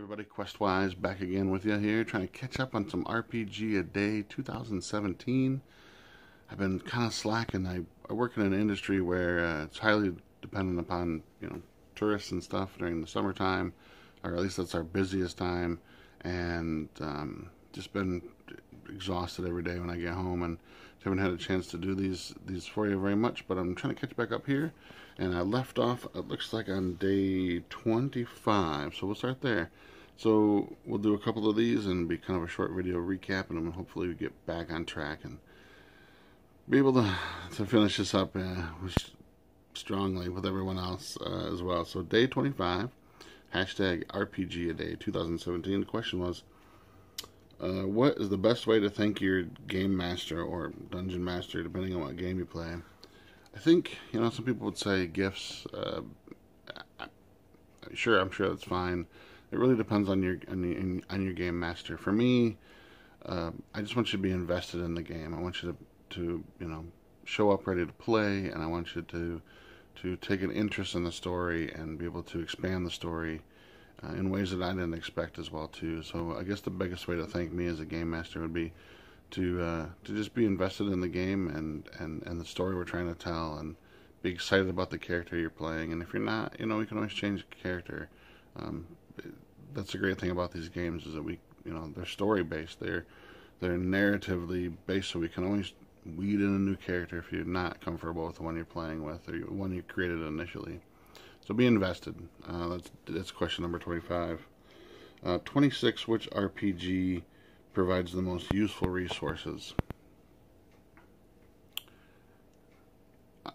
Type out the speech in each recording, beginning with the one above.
Everybody, Questwise back again with you here, trying to catch up on some RPG a Day 2017. I've been kind of slacking. I work in an industry where it's highly dependent upon tourists and stuff during the summertime, or at least that's our busiest time, and just been exhausted every day when I get home, and haven't had a chance to do these for you very much. But I'm trying to catch back up here, and I left off. It looks like on day 25, so we'll start there. So we'll do a couple of these and be kind of a short video recapping them, and hopefully we get back on track and be able to finish this up strongly with everyone else as well. So day 25, hashtag RPG a Day 2017. The question was, what is the best way to thank your game master or dungeon master, depending on what game you play? I think, some people would say gifts. Sure, I'm sure that's fine. It really depends on your game master. For me, I just want you to be invested in the game. I want you to show up ready to play, and I want you to take an interest in the story and be able to expand the story in ways that I didn't expect as well too. So I guess the biggest way to thank me as a game master would be to just be invested in the game and the story we're trying to tell, and be excited about the character you're playing. And if you're not, we can always change the character. That's the great thing about these games, is that they're story based. They're narratively based, so we can always weed in a new character if you're not comfortable with the one you're playing with or the one you created initially. So be invested. That's question number 25. 26. Which RPG provides the most useful resources?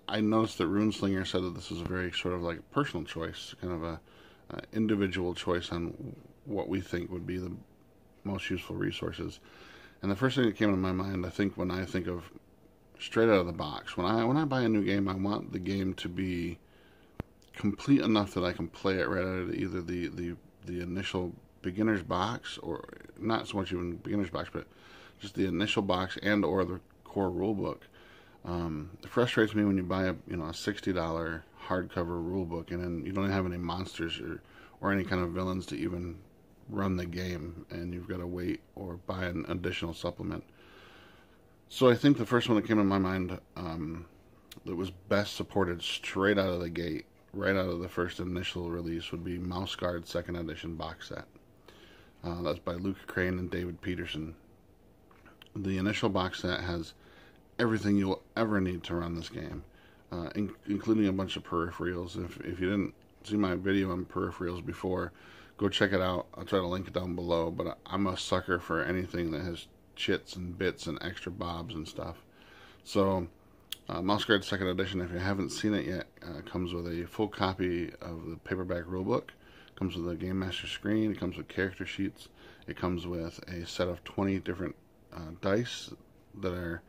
I noticed that Runeslinger said that this was a very sort of like personal choice, kind of a individual choice on what we think would be the most useful resources. And the first thing that came to my mind, I think, when I think of straight out of the box, when I buy a new game, I want the game to be complete enough that I can play it right out of either the initial beginner's box, or not so much even beginner's box, but just the initial box and or the core rulebook. It frustrates me when you buy a $60 hardcover rulebook and then you don't have any monsters or any kind of villains to even run the game, and you've got to wait or buy an additional supplement. So I think the first one that came to my mind that was best supported straight out of the gate, right out of the first initial release, would be Mouse Guard 2nd Edition box set. That's by Luke Crane and David Peterson. The initial box set has everything you'll ever need to run this game, including a bunch of peripherals. If you didn't see my video on peripherals before, go check it out. I'll try to link it down below, but I'm a sucker for anything that has chits and bits and extra bobs and stuff. So Mouse Guard 2nd Edition, if you haven't seen it yet, comes with a full copy of the paperback rulebook. It comes with a Game Master screen. It comes with character sheets. It comes with a set of 20 different dice that are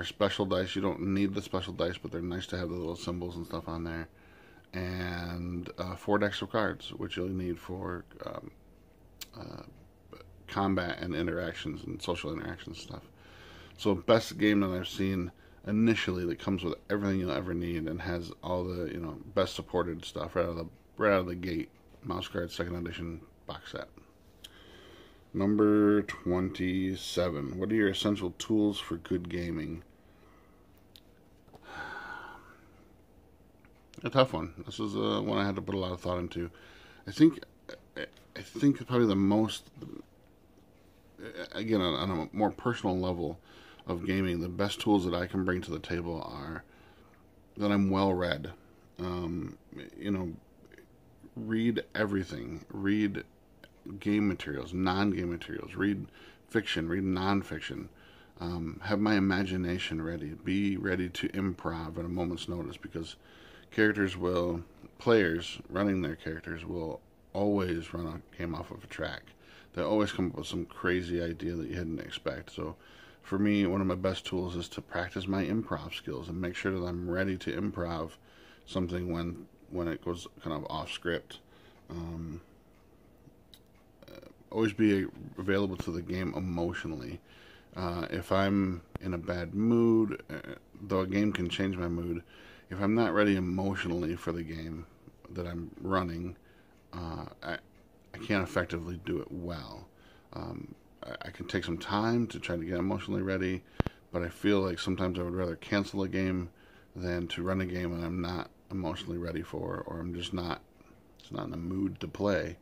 special dice. You don't need the special dice, but they're nice to have the little symbols and stuff on there. And 4 decks of cards, which you'll need for combat and interactions and social interactions stuff. So best game that I've seen initially, that comes with everything you'll ever need and has all the best supported stuff right out of the gate. Mouse Guard 2nd Edition box set. Number 27. What are your essential tools for good gaming? A tough one. This is one I had to put a lot of thought into. I think probably the most, again, on a more personal level of gaming, the best tools that I can bring to the table are that I'm well read. Read everything. Read game materials, non-game materials. Read fiction. Read non-fiction. Have my imagination ready. Be ready to improv at a moment's notice, because players running their characters will always run a game off of a track. They always come up with some crazy idea that you didn't expect. So for me, one of my best tools is to practice my improv skills and make sure that I'm ready to improv something when it goes kind of off script. Always be available to the game emotionally. If I'm in a bad mood, though a game can change my mood, if I'm not ready emotionally for the game that I'm running, I can't effectively do it well. I can take some time to try to get emotionally ready, but I feel like sometimes I would rather cancel a game than to run a game that I'm not emotionally ready for, or I'm just not, it's not in the mood to play.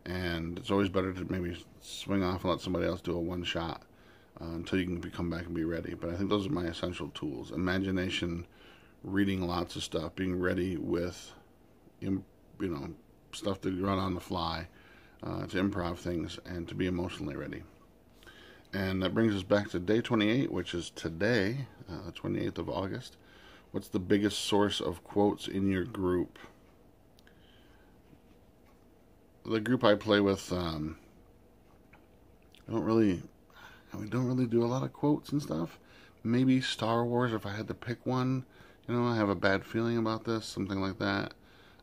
And it's always better to maybe swing off and let somebody else do a one shot until you can come back and be ready. But I think those are my essential tools: imagination, reading lots of stuff, being ready with, stuff to run on the fly, to improv things, and to be emotionally ready. And that brings us back to day 28, which is today, the 28th of August. What's the biggest source of quotes in your group? The group I play with, we don't really do a lot of quotes and stuff. Maybe Star Wars, if I had to pick one. I have a bad feeling about this, something like that.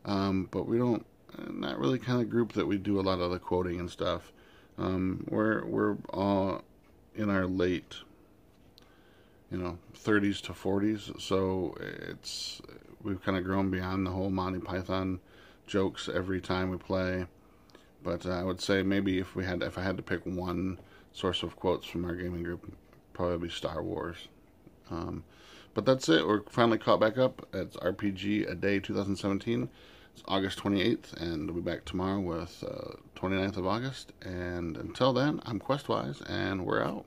But we don't, not really kind of group that we do a lot of the quoting and stuff. We're all in our late, 30s to 40s, so we've kind of grown beyond the whole Monty Python jokes every time we play. But I would say maybe if I had to pick one source of quotes from our gaming group, probably Star Wars. But that's it. We're finally caught back up. It's RPG A Day 2017. It's August 28th, and we'll be back tomorrow with 29th of August. And until then, I'm Questwise, and we're out.